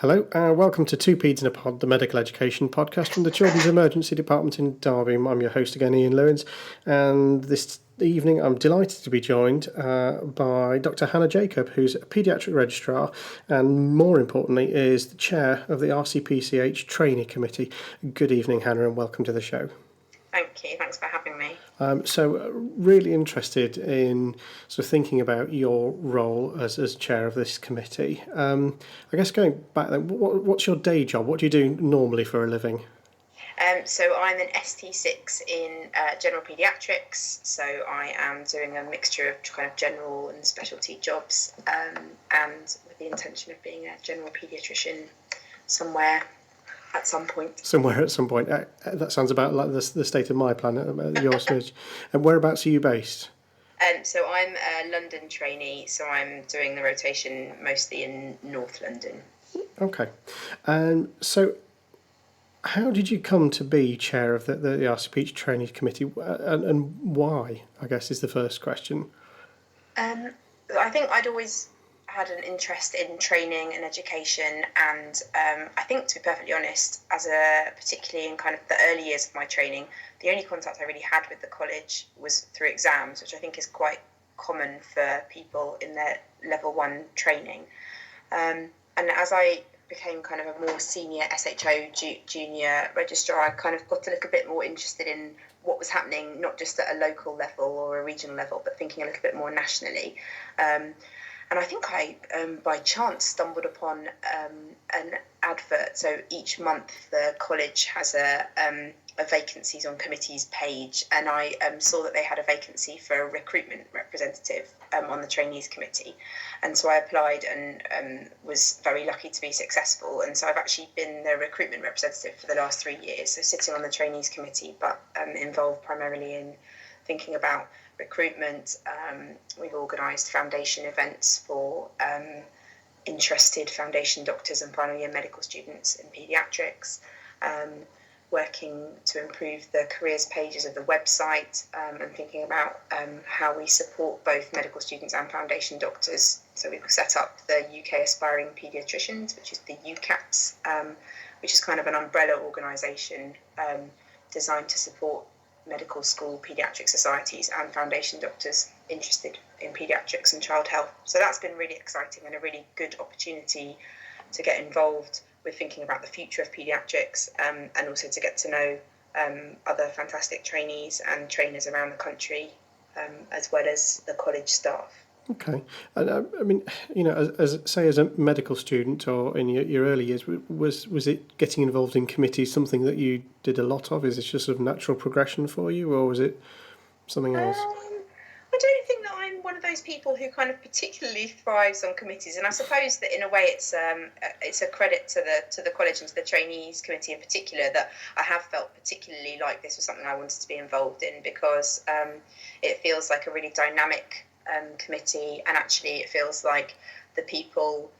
Hello, welcome to Two Peds in a Pod, the medical education podcast from the Children's Emergency Department in Derby. I'm your host again, Ian Lewins, and this evening I'm delighted to be joined by Dr. Hannah Jacob, who's a paediatric registrar and, more importantly, is the chair of the RCPCH Trainee Committee. Good evening, Hannah, and welcome to the show. Thank you. Thanks for having me. Really interested in sort of thinking about your role as chair of this committee. I guess going back then, what's your day job? What do you do normally for a living? So I'm an ST6 in general paediatrics. So I am doing a mixture of kind of general and specialty jobs, and with the intention of being a general paediatrician somewhere at some point. That sounds about like the state of my planet, yours. And whereabouts are you based? So I'm a London trainee, so I'm doing the rotation mostly in North London. Okay. So how did you come to be chair of the RCPCH Trainees Committee, and why, I guess, is the first question. I think I'd always had an interest in training and education, and I think, to be perfectly honest, particularly in kind of the early years of my training, the only contact I really had with the college was through exams, which I think is quite common for people in their level 1 training. And as I became kind of a more senior SHO junior registrar, I kind of got a little bit more interested in what was happening, not just at a local level or a regional level, but thinking a little bit more nationally. And I think I, by chance, stumbled upon an advert. So each month the college has a vacancies on committees page, and I saw that they had a vacancy for a recruitment representative on the trainees committee. And so I applied and was very lucky to be successful. And so I've actually been the recruitment representative for the last 3 years, so sitting on the trainees committee, but involved primarily in thinking about recruitment. We've organised foundation events for interested foundation doctors and final year medical students in paediatrics, working to improve the careers pages of the website, and thinking about how we support both medical students and foundation doctors. So we've set up the UK Aspiring Paediatricians, which is the UCAPS, which is kind of an umbrella organisation designed to support medical school paediatric societies and foundation doctors interested in paediatrics and child health. So that's been really exciting and a really good opportunity to get involved with thinking about the future of paediatrics, and also to get to know other fantastic trainees and trainers around the country, as well as the college staff. Okay. And I mean, you know, as a medical student or in your early years, was it getting involved in committees something that you did a lot of? Is it just sort of natural progression for you, or was it something else? I don't think that I'm one of those people who kind of particularly thrives on committees, and I suppose that in a way it's a credit to the college and to the trainees committee in particular that I have felt particularly like this was something I wanted to be involved in, because it feels like a really dynamic committee, and actually it feels like the people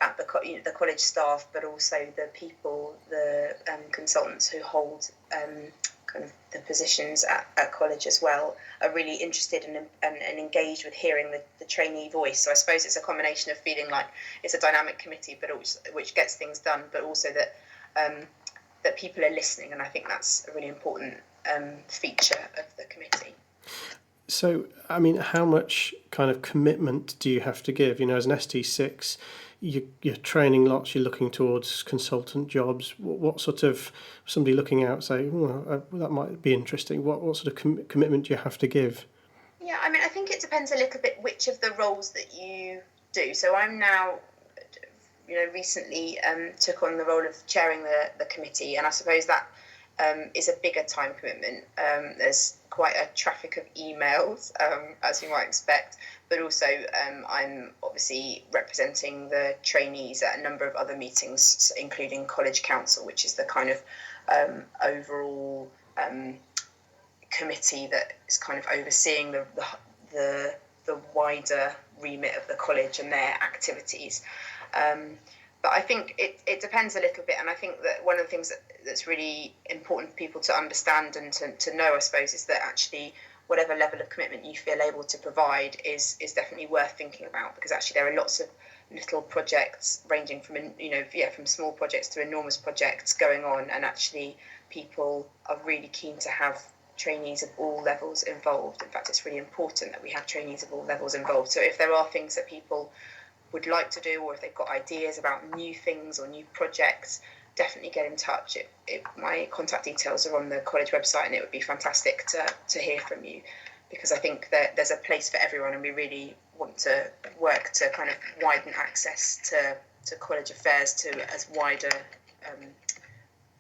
at the college staff, but also the consultants who hold kind of the positions at college as well, are really interested and engaged with hearing the trainee voice. So I suppose it's a combination of feeling like it's a dynamic committee, but which gets things done, but also that people are listening, and I think that's a really important feature of the committee. So, I mean, how much kind of commitment do you have to give? You know, as an ST6, you're training lots, you're looking towards consultant jobs. What sort of, somebody looking out say, that might be interesting, what sort of commitment do you have to give? Yeah, I mean, I think it depends a little bit which of the roles that you do. So I'm now, recently took on the role of chairing the committee, and I suppose that is a bigger time commitment. There's quite a traffic of emails, as you might expect, but also I'm obviously representing the trainees at a number of other meetings, including College Council, which is the kind of overall committee that is kind of overseeing the wider remit of the college and their activities. But I think it depends a little bit, and I think that one of the things that's really important for people to understand and to know, I suppose, is that actually whatever level of commitment you feel able to provide is definitely worth thinking about, because actually there are lots of little projects ranging from from small projects to enormous projects going on, and actually people are really keen to have trainees of all levels involved. In fact, it's really important that we have trainees of all levels involved. So if there are things that people would like to do, or if they've got ideas about new things or new projects, definitely get in touch. My contact details are on the college website, and it would be fantastic to hear from you, because I think that there's a place for everyone, and we really want to work to kind of widen access to college affairs to as wide a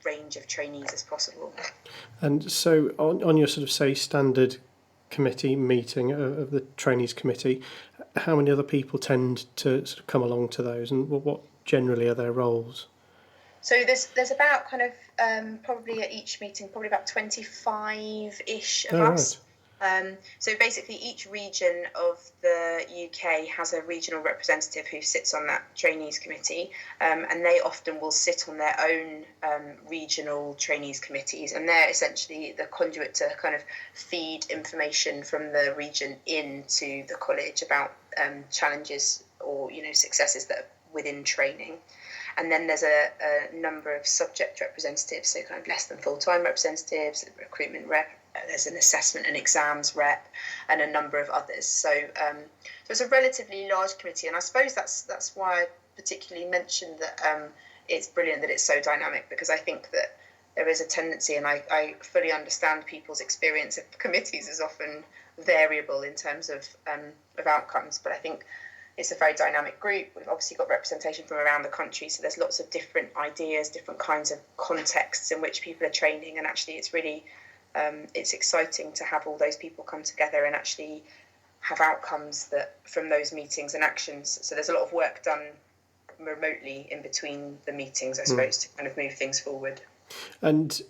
range of trainees as possible. And so on your sort of, say, standard committee meeting of the Trainees Committee, how many other people tend to sort of come along to those, and what generally are their roles? So there's about kind of probably at each meeting, probably about 25-ish of us. Right. So basically each region of the UK has a regional representative who sits on that trainees committee, and they often will sit on their own regional trainees committees, and they're essentially the conduit to kind of feed information from the region into the college about challenges or successes that are within training. And then there's a number of subject representatives, so kind of less than full-time representatives, recruitment rep, there's an assessment and exams rep, and a number of others. So it's a relatively large committee, and I suppose that's why I particularly mentioned that it's brilliant that it's so dynamic, because I think that there is a tendency, and I fully understand people's experience of committees is often variable in terms of outcomes, but I think it's a very dynamic group. We've obviously got representation from around the country, so there's lots of different ideas, different kinds of contexts in which people are training, and actually it's really it's exciting to have all those people come together and actually have outcomes that from those meetings and actions. So there's a lot of work done remotely in between the meetings, I suppose, to kind of move things forward. And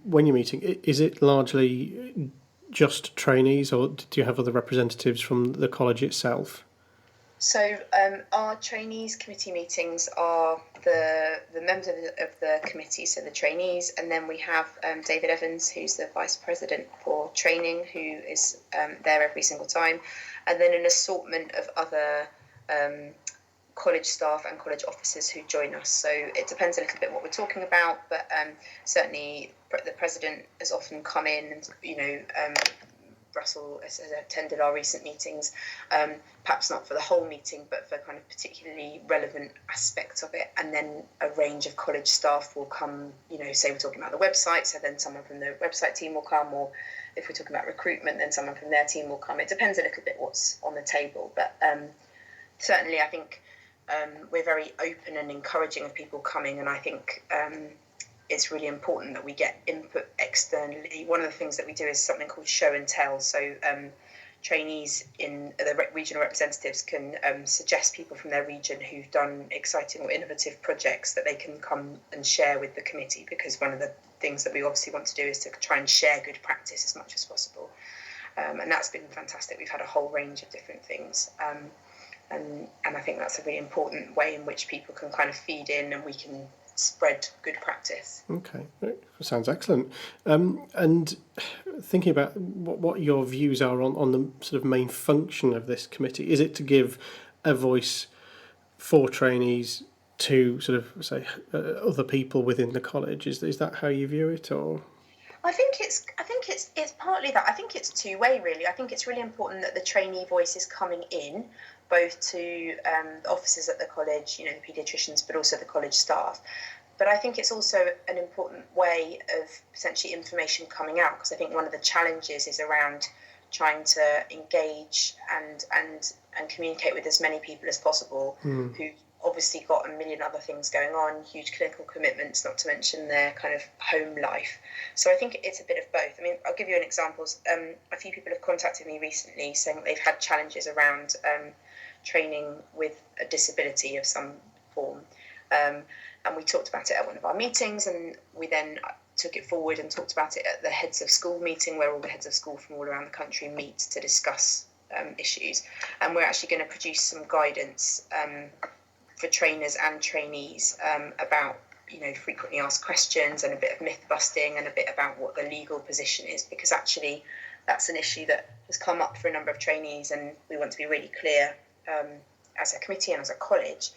when you're meeting, is it largely just trainees, or do you have other representatives from the college itself? So our trainees committee meetings are the members of the committee, so the trainees, and then we have David Evans, who's the vice president for training, who is there every single time, and then an assortment of other college staff and college officers who join us. So it depends a little bit what we're talking about, but certainly the president has often come in and Russell has attended our recent meetings, perhaps not for the whole meeting, but for kind of particularly relevant aspects of it. And then a range of college staff will come, say we're talking about the website, so then someone from the website team will come, or if we're talking about recruitment, then someone from their team will come. It depends a little bit what's on the table, but certainly I think we're very open and encouraging of people coming, and I think it's really important that we get input externally. One of the things that we do is something called show and tell. So trainees in the regional representatives can suggest people from their region who've done exciting or innovative projects that they can come and share with the committee, because one of the things that we obviously want to do is to try and share good practice as much as possible. And that's been fantastic. We've had a whole range of different things. And I think that's a really important way in which people can kind of feed in, and we can spread good practice. Okay, sounds excellent. And thinking about what your views are on the sort of main function of this committee, is it to give a voice for trainees to sort of say other people within the college? Is that how you view it, or? I think it's partly that. I think it's two-way, really. I think it's really important that the trainee voice is coming in, both to the officers at the college, the paediatricians, but also the college staff. But I think it's also an important way of potentially information coming out, because I think one of the challenges is around trying to engage and communicate with as many people as possible who obviously got a million other things going on, huge clinical commitments, not to mention their kind of home life. So I think it's a bit of both. I mean, I'll give you an example. A few people have contacted me recently saying that they've had challenges around training with a disability of some form. And we talked about it at one of our meetings, and we then took it forward and talked about it at the heads of school meeting, where all the heads of school from all around the country meet to discuss issues. And we're actually going to produce some guidance for trainers and trainees about frequently asked questions, and a bit of myth busting, and a bit about what the legal position is, because actually that's an issue that has come up for a number of trainees, and we want to be really clear as a committee and as a college,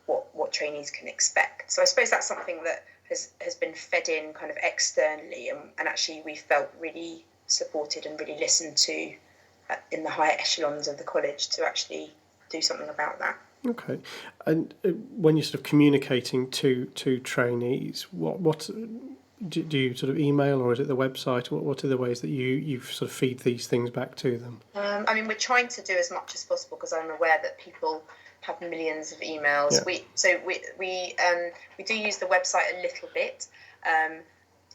what trainees can expect. So I suppose that's something that has been fed in kind of externally, and actually we felt really supported and really listened to in the higher echelons of the college to actually do something about that. Okay, and when you're sort of communicating to trainees, what do you sort of email, or is it the website? What are the ways that you sort of feed these things back to them? I mean, we're trying to do as much as possible because I'm aware that people have millions of emails. Yeah. We do use the website a little bit.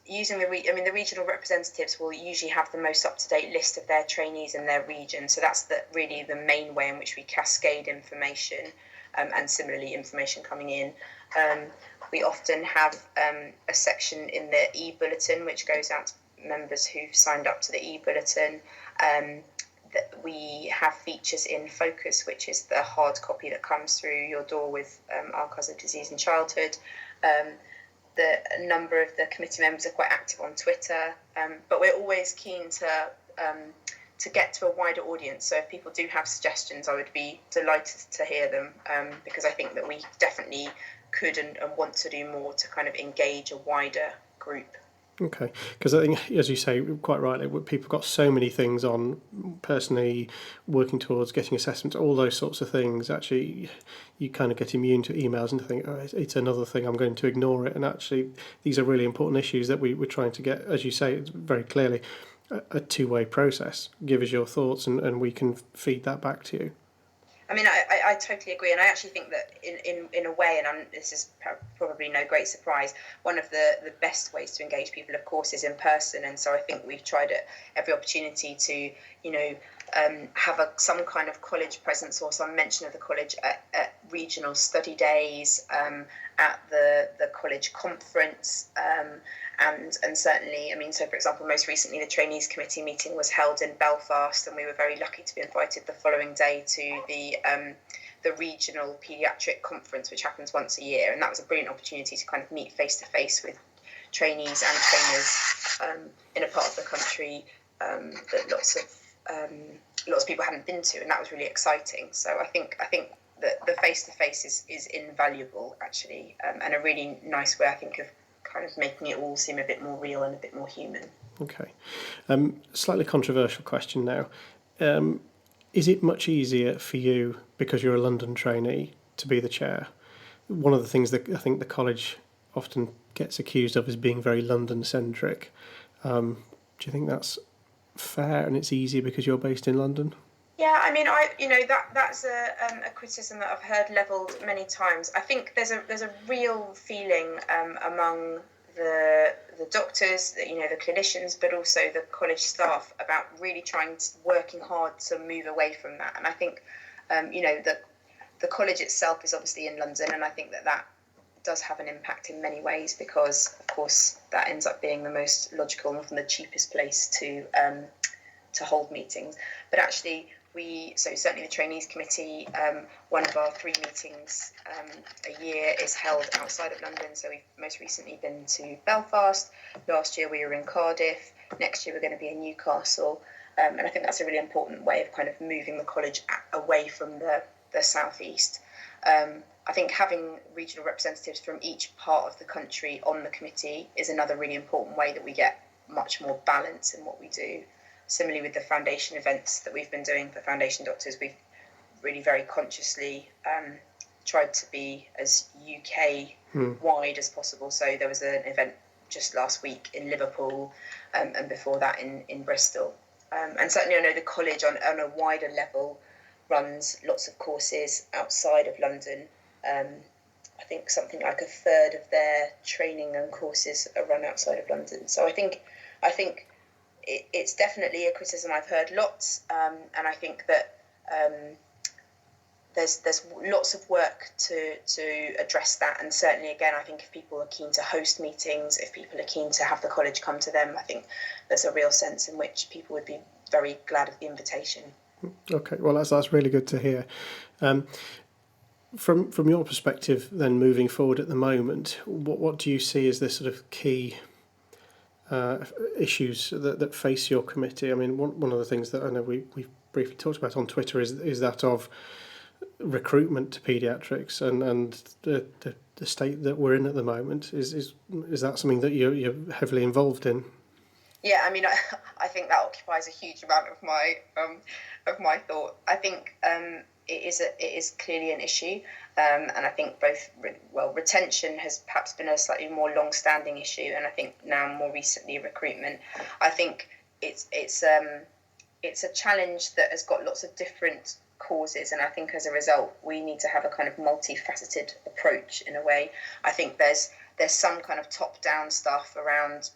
Using the regional representatives will usually have the most up-to-date list of their trainees in their region. So that's really the main way in which we cascade information, and similarly information coming in. We often have a section in the e-bulletin which goes out to members who've signed up to the e-bulletin. That we have features in Focus, which is the hard copy that comes through your door with Archives of Disease in Childhood. A number of the committee members are quite active on Twitter, but we're always keen to get to a wider audience. So if people do have suggestions, I would be delighted to hear them, because I think that we definitely could and want to do more to kind of engage a wider group. Okay, because I think, as you say, quite rightly, people have got so many things on, personally working towards getting assessments, all those sorts of things. Actually, you kind of get immune to emails and think, oh, it's another thing, I'm going to ignore it. And actually, these are really important issues that we're trying to get, as you say, very clearly, a two-way process. Give us your thoughts and we can feed that back to you. I mean, I totally agree, and I actually think that in a way, and this is probably no great surprise, one of the best ways to engage people, of course, is in person. And so I think we've tried at every opportunity to, have some kind of college presence or some mention of the college at regional study days, at the college conference, and certainly, I mean, so for example, most recently the Trainees Committee meeting was held in Belfast, and we were very lucky to be invited the following day to the regional paediatric conference, which happens once a year, and that was a brilliant opportunity to kind of meet face to face with trainees and trainers in a part of the country that lots of people hadn't been to, and that was really exciting. So I think that the face to face is invaluable, actually, and a really nice way, I think, of kind of making it all seem a bit more real and a bit more human. Okay. Slightly controversial question now. Is it much easier for you, because you're a London trainee, to be the chair? One of the things that I think the college often gets accused of is being very London-centric. Do you think that's fair and it's easier because you're based in London? Yeah, I mean, that's a criticism that I've heard levelled many times. I think there's a real feeling among the doctors, the clinicians, but also the college staff about really working hard to move away from that. And I think, the college itself is obviously in London, and I think that does have an impact in many ways because, of course, that ends up being the most logical and often the cheapest place to hold meetings. But actually, so certainly the Trainees Committee, one of our 3 meetings a year is held outside of London. So we've most recently been to Belfast. Last year we were in Cardiff. Next year we're going to be in Newcastle. And I think that's a really important way of kind of moving the college away from the southeast. I think having regional representatives from each part of the country on the committee is another really important way that we get much more balance in what we do. Similarly, with the foundation events that we've been doing for foundation doctors, we've really very consciously tried to be as UK-wide as possible. So there was an event just last week in Liverpool, and before that in Bristol. And certainly I know the college on a wider level runs lots of courses outside of London. I think something like a third of their training and courses are run outside of London. So I think it's definitely a criticism I've heard lots, and I think that there's lots of work to address that. And certainly, again, I think if people are keen to host meetings, if people are keen to have the college come to them, I think there's a real sense in which people would be very glad of the invitation. Okay, well, that's really good to hear. From your perspective, then, moving forward at the moment, what do you see as the sort of key issues that face your committee? I mean, one of the things that I know we've briefly talked about on Twitter is that of recruitment to paediatrics and the state that we're in at the moment? Is that something that you're heavily involved in? Yeah, I mean, I think that occupies a huge amount of my thought. I think it is clearly an issue, and I think retention has perhaps been a slightly more long-standing issue, and I think now more recently recruitment. I think it's a challenge that has got lots of different causes, and I think as a result we need to have a kind of multifaceted approach in a way. I think there's some kind of top-down stuff around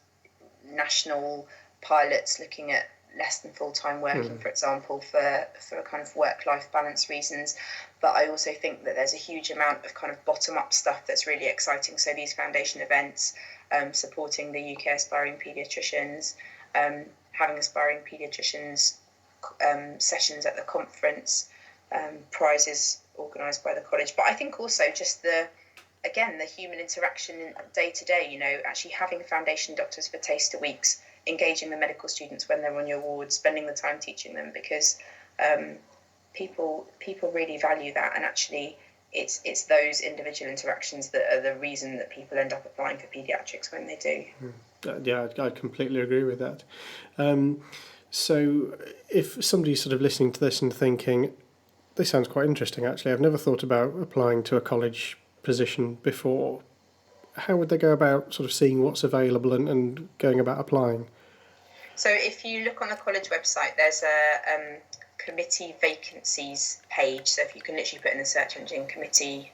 national pilots looking at less than full-time working, for example, for kind of work-life balance reasons. But I also think that there's a huge amount of kind of bottom-up stuff that's really exciting. So these foundation events, supporting the UK aspiring paediatricians, having aspiring paediatricians sessions at the conference, prizes organised by the college. But I think also just the human interaction day to day, actually having foundation doctors for taster weeks, engaging the medical students when they're on your ward, spending the time teaching them, because people really value that, and actually it's those individual interactions that are the reason that people end up applying for paediatrics when they do. Yeah, I completely agree with that. So if somebody's sort of listening to this and thinking, this sounds quite interesting actually, I've never thought about applying to a college position before, how would they go about sort of seeing what's available and going about applying? So if you look on the college website, there's a committee vacancies page. So if you can literally put in the search engine committee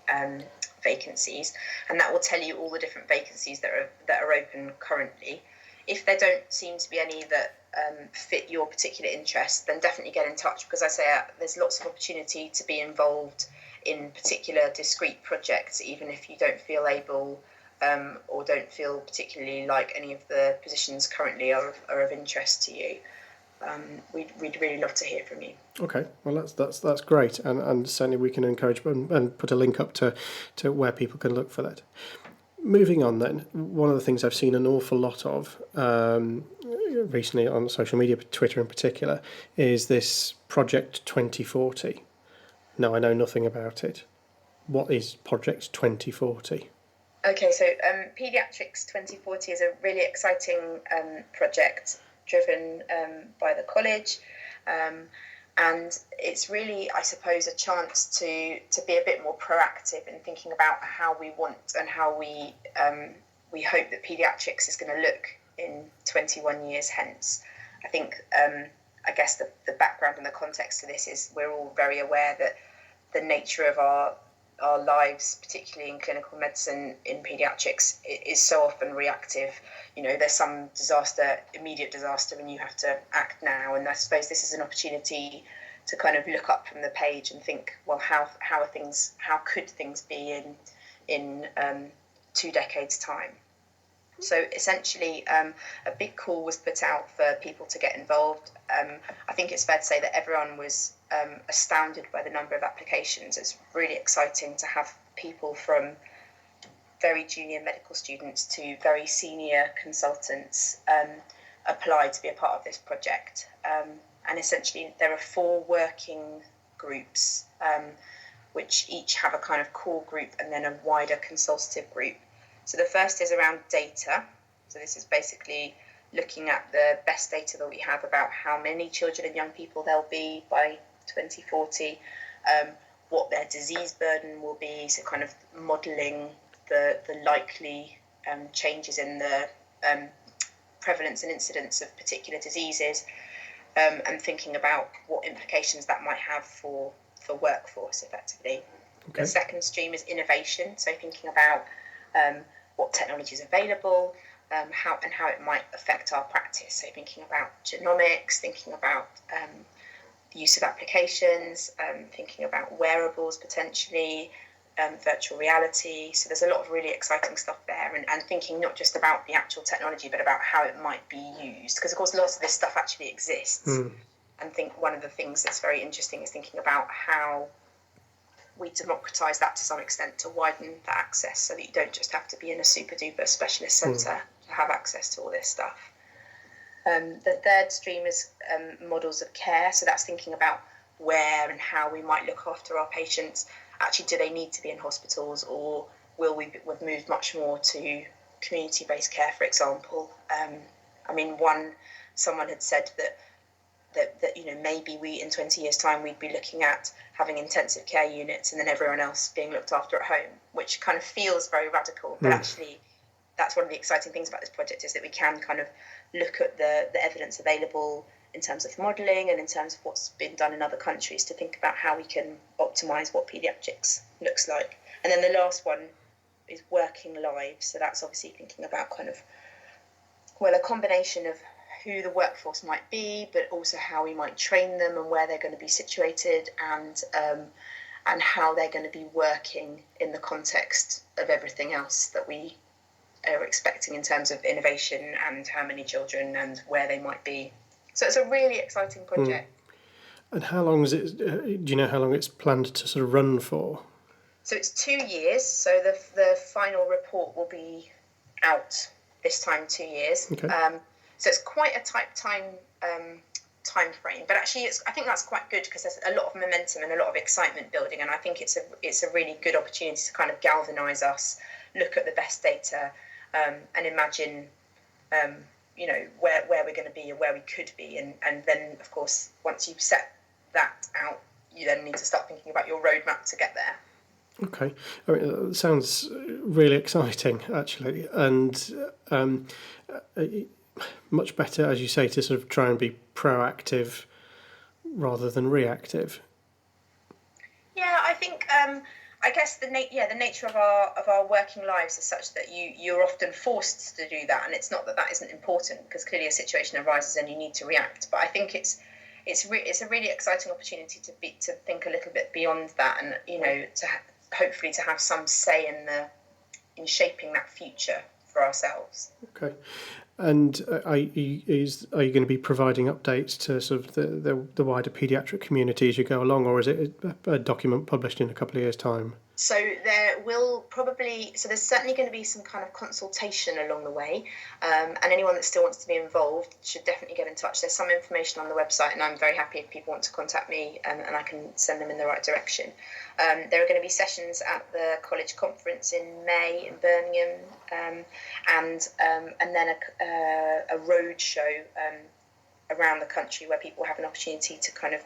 vacancies, and that will tell you all the different vacancies that are open currently. If there don't seem to be any that fit your particular interest, then definitely get in touch, because I say there's lots of opportunity to be involved in particular discrete projects, even if you don't feel able or don't feel particularly like any of the positions currently are of interest to you. We'd really love to hear from you. Okay, well that's great, and certainly we can encourage and put a link up to where people can look for that. Moving on then, one of the things I've seen an awful lot of recently on social media, Twitter in particular, is this Project 2040. Now, I know nothing about it. What is Project 2040? Okay, so Paediatrics 2040 is a really exciting project driven by the college, and it's really, I suppose, a chance to be a bit more proactive in thinking about how we want and how we hope that paediatrics is going to look in 21 years hence. I think, I guess the background and the context to this is we're all very aware that the nature of our lives, particularly in clinical medicine in paediatrics, is so often reactive. There's some immediate disaster, and you have to act now. And I suppose this is an opportunity to kind of look up from the page and think, well, how could things be in 2 decades' time? So essentially, a big call was put out for people to get involved. I think it's fair to say that everyone was astounded by the number of applications. It's really exciting to have people from very junior medical students to very senior consultants apply to be a part of this project. And essentially, there are 4 working groups, which each have a kind of core group and then a wider consultative group. So the first is around data. So this is basically looking at the best data that we have about how many children and young people there'll be by 2040, what their disease burden will be, so kind of modelling the likely changes in the prevalence and incidence of particular diseases, and thinking about what implications that might have for workforce effectively. Okay. The second stream is innovation, so thinking about what technology is available, how it might affect our practice. So thinking about genomics, thinking about the use of applications, thinking about wearables potentially, virtual reality. So there's a lot of really exciting stuff there, and thinking not just about the actual technology, but about how it might be used. Because of course, lots of this stuff actually exists. And I think one of the things that's very interesting is thinking about how we democratise that to some extent to widen the access, so that you don't just have to be in a super duper specialist centre to have access to all this stuff. The third stream is models of care. So that's thinking about where and how we might look after our patients. Actually, do they need to be in hospitals, or will we've moved much more to community-based care, for example? Someone had said that maybe we in 20 years' time we'd be looking at having intensive care units and then everyone else being looked after at home, which kind of feels very radical. But actually, that's one of the exciting things about this project, is that we can kind of look at the evidence available in terms of modelling and in terms of what's been done in other countries to think about how we can optimise what paediatrics looks like. And then the last one is working lives. So that's obviously thinking about kind of, a combination of who the workforce might be, but also how we might train them and where they're going to be situated, and how they're going to be working in the context of everything else that we are expecting in terms of innovation and how many children and where they might be. So it's a really exciting project. And how long is it? Do you know how long it's planned to sort of run for? So it's 2 years. So the final report will be out this time 2 years. Okay. So it's quite a tight time frame, but actually I think that's quite good, because there's a lot of momentum and a lot of excitement building, and I think it's a really good opportunity to kind of galvanise us, look at the best data, and imagine where we're going to be and where we could be, and then of course once you've set that out, you then need to start thinking about your roadmap to get there. Okay, I mean, it sounds really exciting actually, and much better, as you say, to sort of try and be proactive rather than reactive. Yeah, I think I guess the nature of our working lives is such that you're often forced to do that, and it's not that isn't important, because clearly a situation arises and you need to react. But I think it's a really exciting opportunity to think a little bit beyond that, and hopefully to have some say in shaping that future for ourselves. Okay. And are you going to be providing updates to sort of the wider paediatric community as you go along, or is it a document published in a couple of years' time? So there's certainly going to be some kind of consultation along the way, and anyone that still wants to be involved should definitely get in touch. There's some information on the website, and I'm very happy if people want to contact me, and I can send them in the right direction. There are going to be sessions at the college conference in May in Birmingham, and then a road show around the country where people have an opportunity to kind of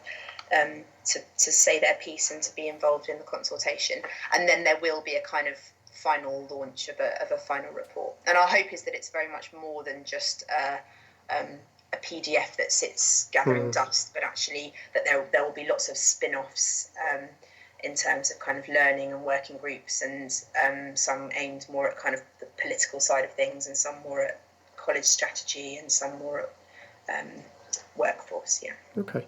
to say their piece and to be involved in the consultation. And then there will be a kind of final launch of a final report. And our hope is that it's very much more than just a PDF that sits gathering dust, but actually that there will be lots of spin-offs in terms of kind of learning and working groups, and some aimed more at kind of the political side of things, and some more at college strategy, and some more at workforce. Yeah. Okay.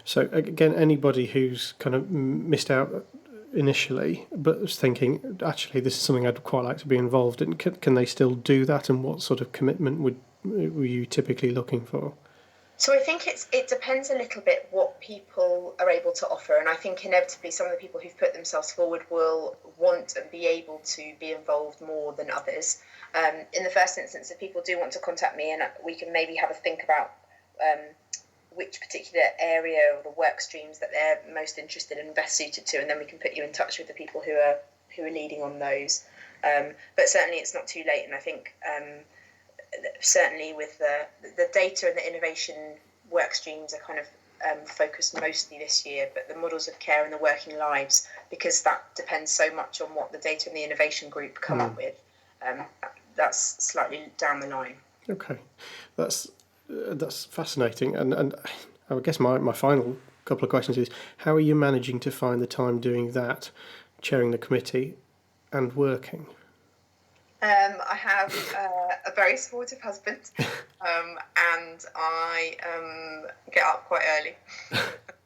So again, anybody who's kind of missed out initially but was thinking, actually this is something I'd quite like to be involved in, can they still do that, and what sort of commitment were you typically looking for? So I think it depends a little bit what people are able to offer, and I think inevitably some of the people who've put themselves forward will want and be able to be involved more than others. In the first instance, if people do want to contact me, and we can maybe have a think about which particular area or the work streams that they're most interested in and best suited to, and then we can put you in touch with the people who are leading on those. But certainly it's not too late, and I think certainly with the data and the innovation work streams are kind of focused mostly this year, but the models of care and the working lives, because that depends so much on what the data and the innovation group come up with, that's slightly down the line. Okay, that's fascinating, and I guess my final couple of questions is, how are you managing to find the time doing that, chairing the committee and working? I have a very supportive husband, and I get up quite early.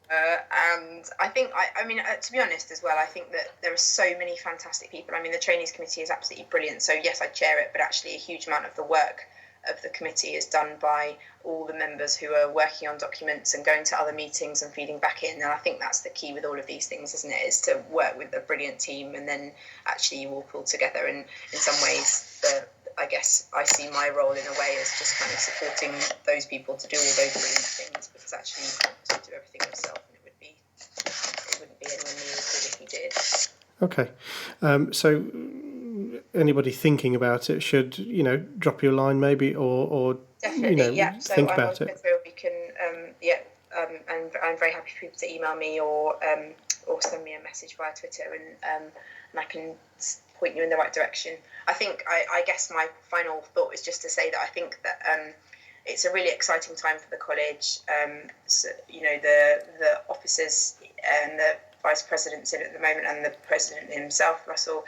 And I think, to be honest as well, I think that there are so many fantastic people. I mean, the Trainees Committee is absolutely brilliant. So yes, I chair it, but actually a huge amount of the work of the committee is done by all the members who are working on documents and going to other meetings and feeding back in. And I think that's the key with all of these things, isn't it? Is to work with a brilliant team, and then actually you all pull together. And in some ways, I guess I see my role in a way as just kind of supporting those people to do all those brilliant things, because actually you can't do everything yourself, and it would be Okay. So anybody thinking about it should, drop you a line maybe, or Definitely, yeah. So think I'm on about it. Twitter. We can, and I'm very happy for people to email me or send me a message via Twitter, and I can point you in the right direction. I think I guess my final thought is just to say that I think that it's a really exciting time for the college. So, the officers and the vice president's in at the moment, and the president himself, Russell.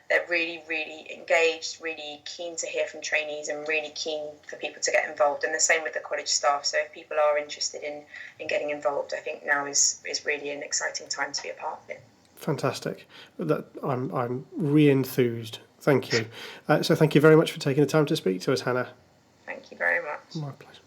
They're really, really engaged, really keen to hear from trainees, and really keen for people to get involved. And the same with the college staff. So if people are interested in getting involved, I think now is really an exciting time to be a part of it. Fantastic. That I'm re-enthused. Thank you. So thank you very much for taking the time to speak to us, Hannah. Thank you very much. My pleasure.